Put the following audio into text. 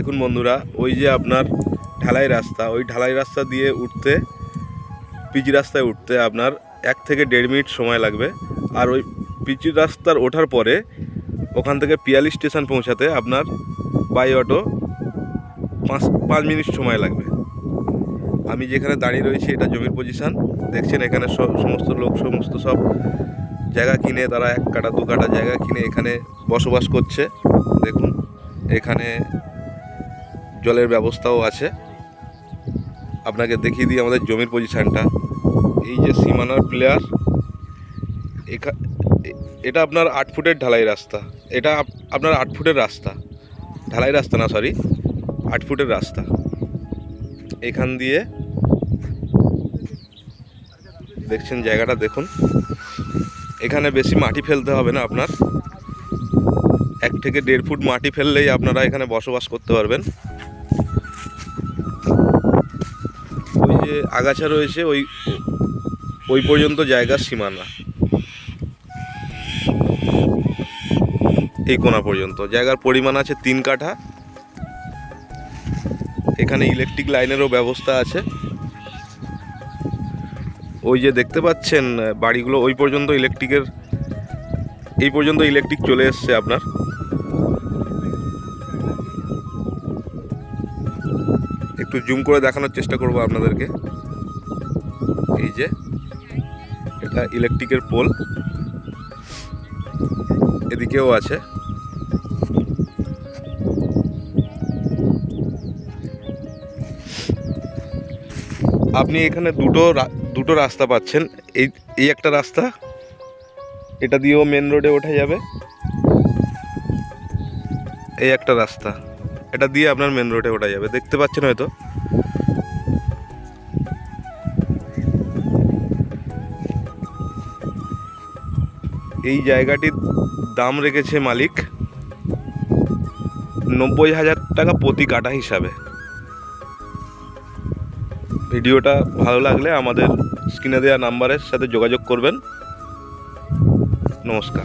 দেখুন বন্ধুরা, ওই যে আপনার ঢালাই রাস্তা, ওই ঢালাই রাস্তা দিয়ে উঠতে, পিচ রাস্তায় উঠতে আপনার 1 থেকে 1.5 মিনিট সময় লাগবে। আর ওই পিচ রাস্তার ওঠার পরে ওখান থেকে পিয়ালি স্টেশন পৌঁছাতে আপনার বাই অটো 5 মিনিট সময় লাগবে। আমি যেখানে দাঁড়িয়ে রয়েছি এটা জমির পজিশান দেখছেন। এখানে সমস্ত লোক সব জায়গা কিনে, তারা 1 কাঠা 2 কাঠা জায়গা কিনে এখানে বসবাস করছে। দেখুন এখানে জলের ব্যবস্থাও আছে। আপনাকে দেখিয়ে দিই আমাদের জমির পজিশানটা। এই যে সীমানার প্লেয়ার, এটা আপনার 8 ফুটের ঢালাই রাস্তা। এটা আপনার 8 ফুটের রাস্তা, ঢালাই রাস্তা না, সরি 8 ফুটের রাস্তা। এখান দিয়ে দেখছেন জায়গাটা দেখুন। এখানে বেশি মাটি ফেলতে হবে না আপনার, 1 থেকে 1.5 ফুট মাটি ফেললেই আপনারা এখানে বসবাস করতে পারবেন। ওই যে আগাছা রয়েছে ওই পর্যন্ত জায়গার সীমানা, এই কোণা পর্যন্ত জায়গার পরিমাণ আছে 3 কাঠা। এখানে ইলেকট্রিক লাইনেরও ব্যবস্থা আছে। ওই যে দেখতে পাচ্ছেন বাড়িগুলো, ওই পর্যন্ত এই পর্যন্ত ইলেকট্রিক চলে এসছে আপনার। একটু জুম করে দেখানোর চেষ্টা করব আপনাদেরকে। এই যে এটা ইলেকট্রিকের পোল, এদিকেও আছে। আপনি এখানে দুটো রাস্তা পাচ্ছেন। এই একটা রাস্তা, এটা দিয়েও মেন রোডে ওঠা যাবে। এই একটা রাস্তা, এটা দিয়ে আপনার মেন রোডে ওঠা যাবে, দেখতে পাচ্ছেন হয়তো। এই জায়গাটির দাম রেখেছে মালিক 90,000 টাকা প্রতি কাঠা হিসাবে। ভিডিওটা ভালো লাগলে আমাদের স্ক্রিনে দেওয়া নাম্বারের সাথে যোগাযোগ করবেন। নমস্কার।